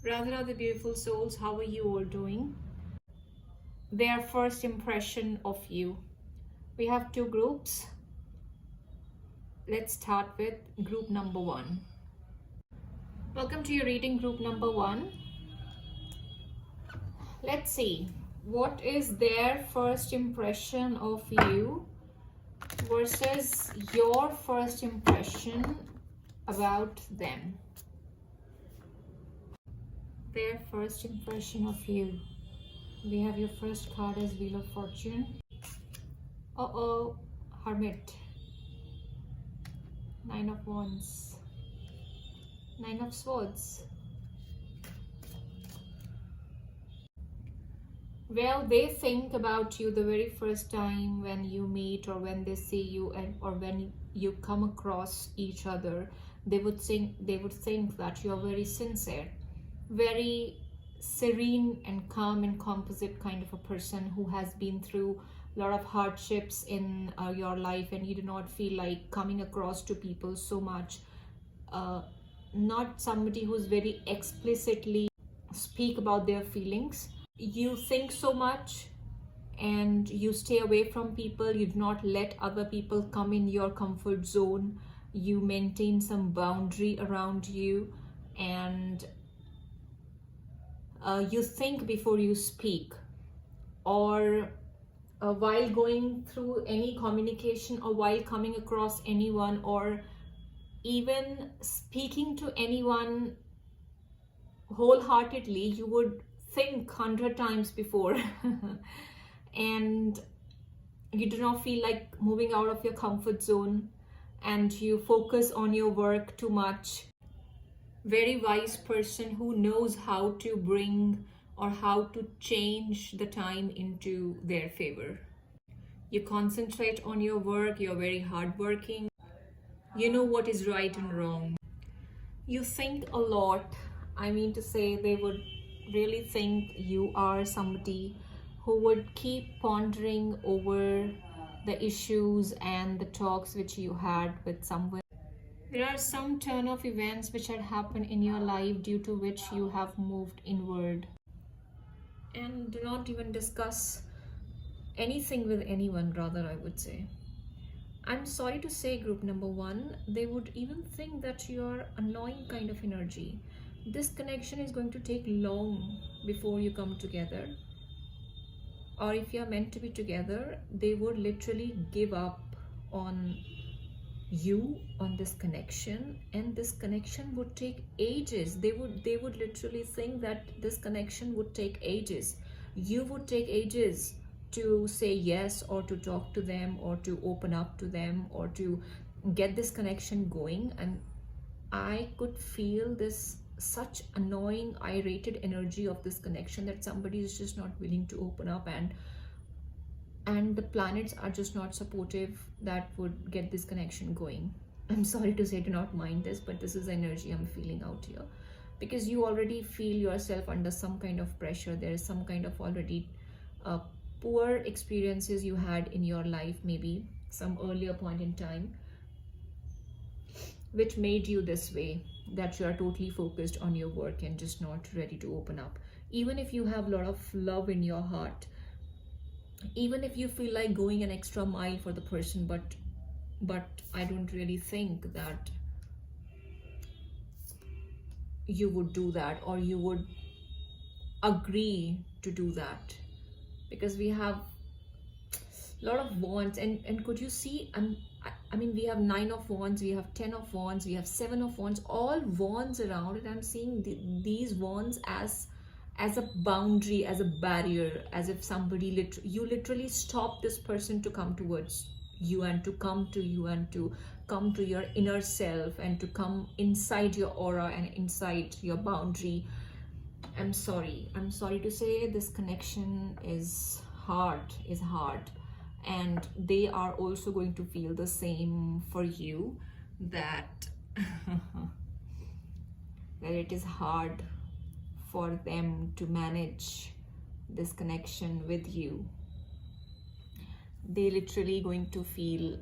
Rather, beautiful souls, how are you all doing? Their first impression of you. We have two groups. Let's start with group number one. Welcome to your reading, group number one. Let's see, what is their first impression of you versus your first impression about them. Their first impression of you. We have your first card as Wheel of Fortune. Hermit. Nine of Wands. Nine of Swords. Well, they think about you the very first time when you meet, or when they see you, or when you come across each other. They would think that you are very sincere, very serene and calm and composite kind of a person who has been through a lot of hardships in your life, and you do not feel like coming across to people so much. Not somebody who's very explicitly speak about their feelings. You think so much and you stay away from people. You do not let other people come in your comfort zone. You maintain some boundary around you, and you think before you speak, or while going through any communication, or while coming across anyone, or even speaking to anyone wholeheartedly, you would think 100 times before. And you do not feel like moving out of your comfort zone, and you focus on your work too much. Very wise person who knows how to bring or how to change the time into their favor. You concentrate on your work. You're very hardworking. You know what is right and wrong. You think a lot. I mean to say, they would really think you are somebody who would keep pondering over the issues and the talks which you had with someone. There are some turn of events which had happened in your life due to which you have moved inward. And do not even discuss anything with anyone, rather, I would say. I'm sorry to say, group number one, they would even think that you're annoying kind of energy. This connection is going to take long before you come together. Or if you're meant to be together, they would literally give up on you, on this connection, and this connection would take ages. They would literally think that this connection would take ages. You would take ages to say yes, or to talk to them, or to open up to them, or to get this connection going. And I could feel this such annoying, irritated energy of this connection, that somebody is just not willing to open up, and the planets are just not supportive that would get this connection going. I'm sorry to say, do not mind this, but this is the energy I'm feeling out here, because you already feel yourself under some kind of pressure. There is some kind of already poor experiences you had in your life, maybe some earlier point in time, which made you this way, that you are totally focused on your work and just not ready to open up. Even if you have a lot of love in your heart, even if you feel like going an extra mile for the person, but I don't really think that you would do that, or you would agree to do that, because we have a lot of wands. And could you see, I mean, we have 9 of wands, we have 10 of wands, we have 7 of wands, all wands around it. I'm seeing these wands as a boundary, as a barrier, as if somebody you literally stop this person to come towards you, and to come to you, and to come to your inner self, and to come inside your aura and inside your boundary. I'm sorry to say, this connection is hard, and they are also going to feel the same for you, that that it is hard for them to manage this connection with you. They literally going to feel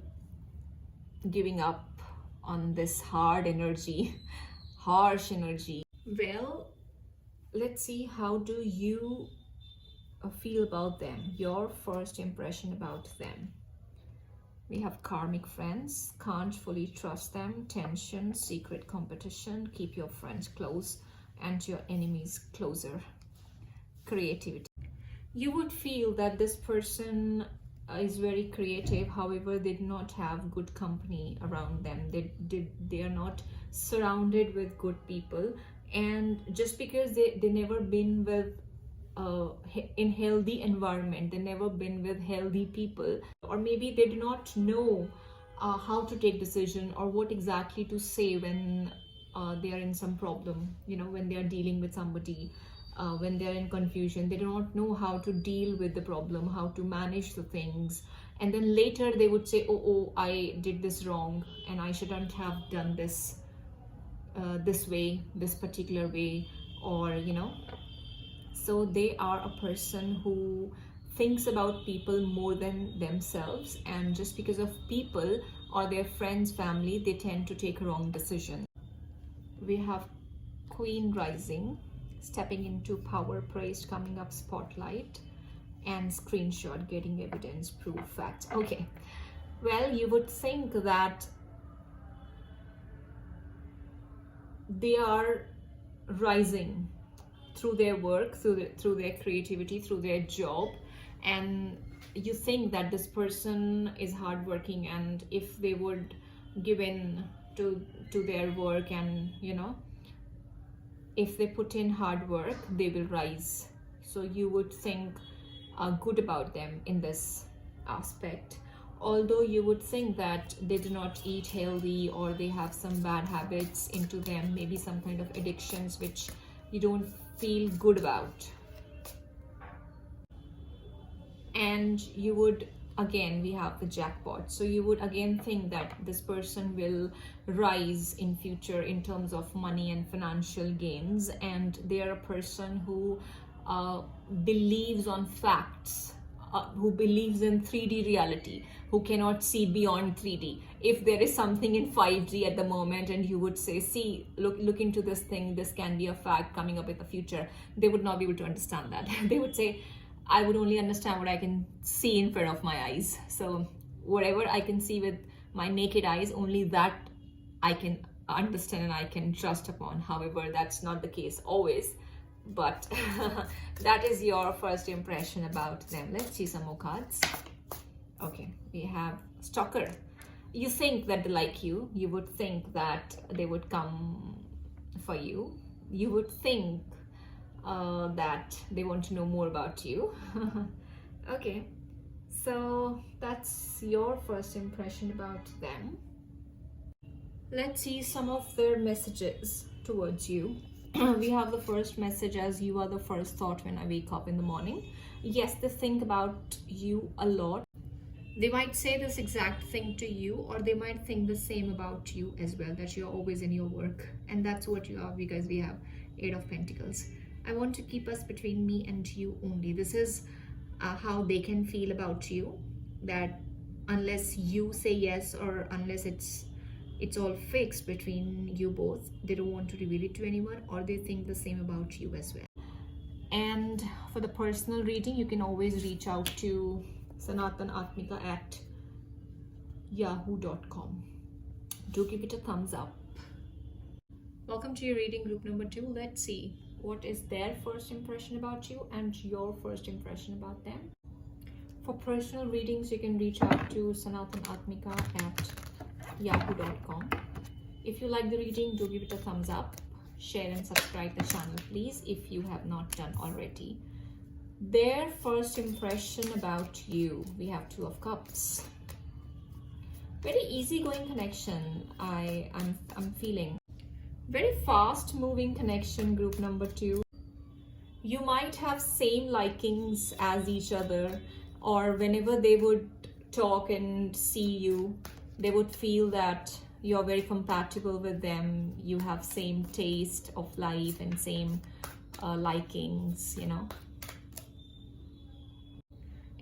giving up on this hard energy, harsh energy. Well, let's see, how do you feel about them, your first impression about them. We have karmic friends, can't fully trust them, tension, secret competition, keep your friends close and your enemies closer, creativity. You would feel that this person is very creative, however they do not have good company around them. They are not surrounded with good people, and just because they never been with in healthy environment, they never been with healthy people, or maybe they do not know how to take decision or what exactly to say when they are in some problem, you know, when they are dealing with somebody, when they are in confusion. They do not know how to deal with the problem, how to manage the things, and then later they would say, oh, I did this wrong and I shouldn't have done this this way, this particular way, or you know. So they are a person who thinks about people more than themselves, and just because of people or their friends, family, they tend to take a wrong decision. We have Queen rising, stepping into power, praised, coming up spotlight, and screenshot, getting evidence, proof, facts. Okay, well, you would think that they are rising through their work, through their creativity, through their job, and you think that this person is hardworking, and if they would give in to their work, and you know, if they put in hard work, they will rise. So you would think good about them in this aspect, although you would think that they do not eat healthy, or they have some bad habits into them, maybe some kind of addictions which you don't feel good about. And you would, again, we have the jackpot, so you would again think that this person will rise in future in terms of money and financial gains, and they are a person who believes on facts, who believes in 3D reality, who cannot see beyond 3D. If there is something in 5D at the moment and you would say, see, look into this thing, this can be a fact coming up in the future, they would not be able to understand that. They would say, I would only understand what I can see in front of my eyes. So whatever I can see with my naked eyes, only that I can understand and I can trust upon. However, that's not the case always, but that is your first impression about them. Let's see some more cards. Okay, we have stalker. You think that they like you. You would think that they would come for you. You would think that they want to know more about you. Okay, so that's your first impression about them. Let's see some of their messages towards you. We have the first message as, you are the first thought when I wake up in the morning. Yes, they think about you a lot. They might say this exact thing to you, or they might think the same about you as well, that you're always in your work. And that's what you are, because we have 8 of Pentacles. I want to keep us between me and you only. This is how they can feel about you, that unless you say yes, or unless it's all fixed between you both, they don't want to reveal it to anyone, or they think the same about you as well. And for the personal reading, you can always reach out to sanatanaatmika at yahoo.com. Do give it a thumbs up. Welcome to your reading group number 2. Let's see what is their first impression about you and your first impression about them. For personal readings, you can reach out to sanatanaatmika at yahoo.com. If you like the reading, do give it a thumbs up, share and subscribe the channel please if you have not done already. Their first impression about you, we have 2 of Cups. Very easygoing connection. I'm feeling very fast moving connection, group number 2. You might have same likings as each other, or whenever they would talk and see you, they would feel that you're very compatible with them. You have same taste of life and same likings, you know.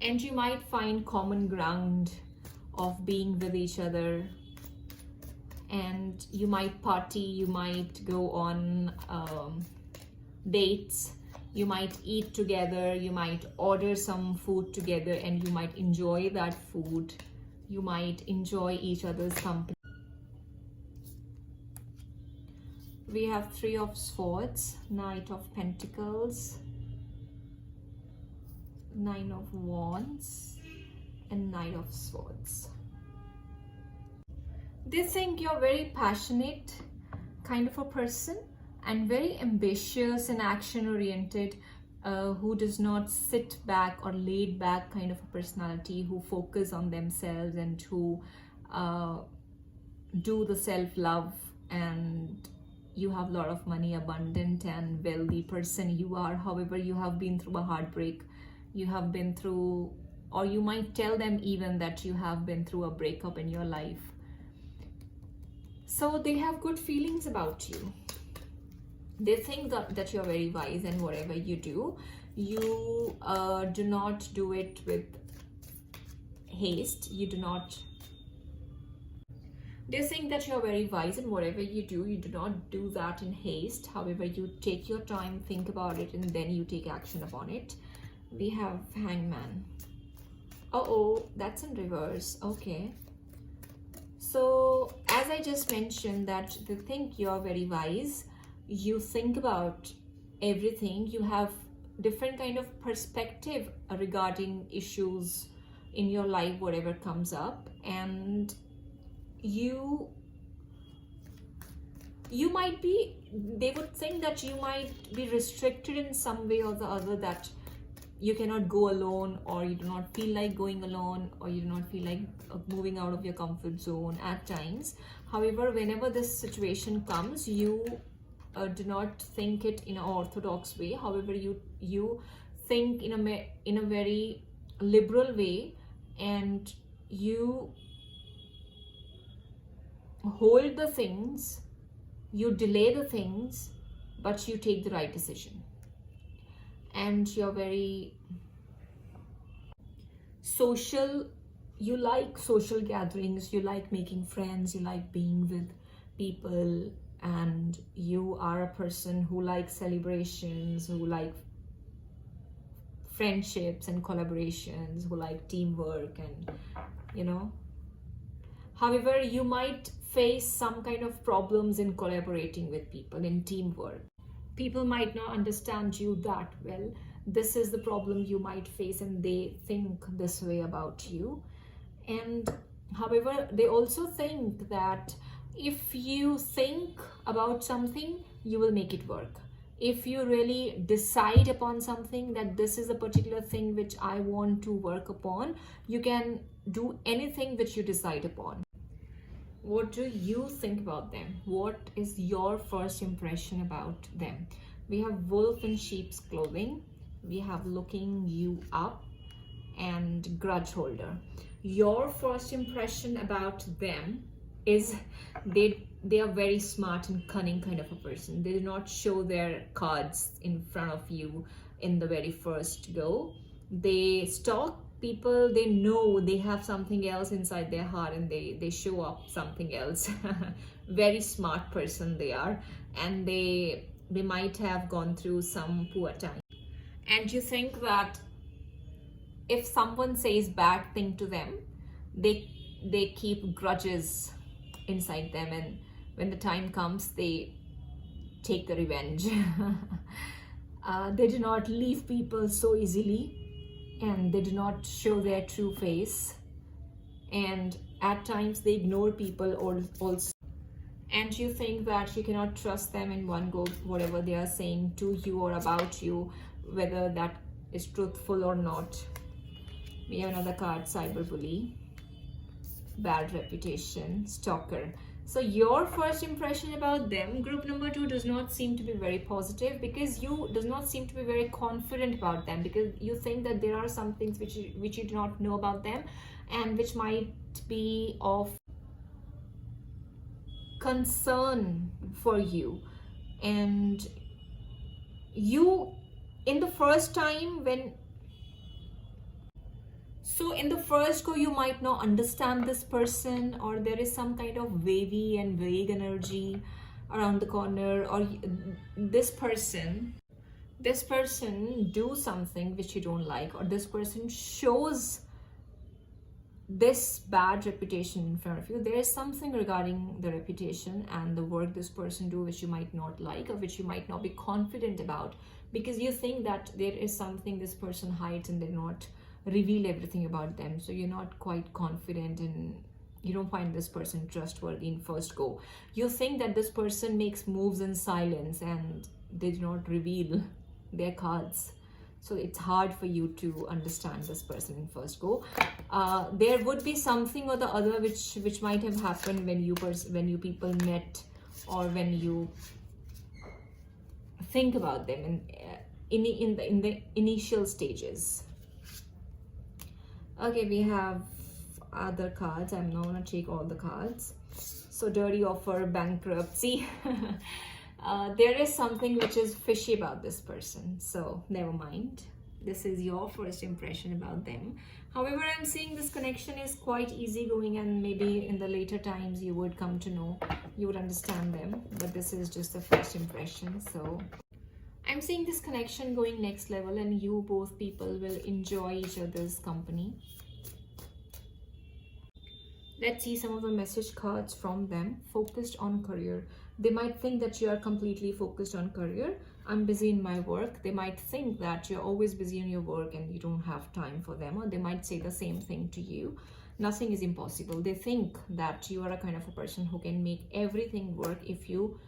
And you might find common ground of being with each other, and you might party, you might go on dates, you might eat together, you might order some food together, and you might enjoy that food. You might enjoy each other's company. We have Three of Swords, Knight of Pentacles, Nine of Wands, and Knight of Swords. They think you're very passionate kind of a person and very ambitious and action oriented, who does not sit back or laid back kind of a personality, who focus on themselves and who do the self-love. And you have a lot of money, abundant and wealthy person you are. However, you have been through a heartbreak, you have been through, or you might tell them even that you have been through a breakup in your life. So they have good feelings about you. They think that you're very wise, and whatever you do, you do not do it with haste. You do not. They think that you're very wise, and whatever you do not do that in haste. However, you take your time, think about it, and then you take action upon it. We have Hangman. Oh, that's in reverse. Okay. So as I just mentioned, that they think you're very wise, you think about everything, you have different kind of perspective regarding issues in your life, whatever comes up, and you might be, they would think that you might be restricted in some way or the other, that you cannot go alone, or you do not feel like going alone, or you do not feel like moving out of your comfort zone at times. However, whenever this situation comes, you do not think it in an orthodox way. However, you think in a very liberal way, and you hold the things, you delay the things, but you take the right decision. And you're very social. You like social gatherings, you like making friends, you like being with people, and you are a person who likes celebrations, who like friendships and collaborations, who like teamwork, and you know. However, you might face some kind of problems in collaborating with people, in teamwork. People might not understand you that well. This is the problem you might face, and they think this way about you. And however, they also think that if you think about something, you will make it work. If you really decide upon something, that this is a particular thing which I want to work upon, you can do anything which you decide upon. What do you think about them? What is your first impression about them? We have wolf in sheep's clothing. We have looking you up, and grudge holder. Your first impression about them is they are very smart and cunning kind of a person. They do not show their cards in front of you in the very first go. They stalk people. They know they have something else inside their heart, and they show up something else. Very smart person they are, and they might have gone through some poor time. And you think that if someone says bad thing to them, they keep grudges inside them, and when the time comes, they take the revenge. They do not leave people so easily, and they do not show their true face, and at times they ignore people also. And you think that you cannot trust them in one go, whatever they are saying to you or about you, whether that is truthful or not. We have another card, cyberbully, bad reputation, stalker. So your first impression about them, group number 2, does not seem to be very positive, because you does not seem to be very confident about them, because you think that there are some things which you do not know about them, and which might be of concern for you. And you, in the first time when, so in the first go, you might not understand this person, or there is some kind of wavy and vague energy around the corner, or this person this person do something which you don't like, or this person shows this bad reputation in front of you. There is something regarding the reputation and the work this person do which you might not like, or which you might not be confident about, because you think that there is something this person hides and they not reveal everything about them. So you're not quite confident, and you don't find this person trustworthy in first go. You think that this person makes moves in silence and they do not reveal their cards. So it's hard for you to understand this person in first go. There would be something or the other which might have happened when you people met, or when you think about them in the initial stages. Okay, we have other cards. I'm not gonna take all the cards. So dirty offer, bankruptcy. There is something which is fishy about this person, so never mind. This is your first impression about them. However, I'm seeing this connection is quite easygoing, and maybe in the later times you would come to know, you would understand them, but this is just the first impression. So I'm seeing this connection going next level, and you both people will enjoy each other's company. Let's see some of the message cards from them. Focused on career. They might think that you are completely focused on career. I'm busy in my work. They might think that you're always busy in your work and you don't have time for them, or they might say the same thing to you. Nothing is impossible. They think that you are a kind of a person who can make everything work if you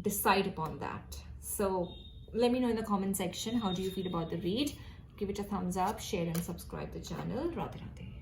decide upon that. So let me know in the comment section, how do you feel about the read? Give it a thumbs up, share and subscribe the channel. Radhe Radhe.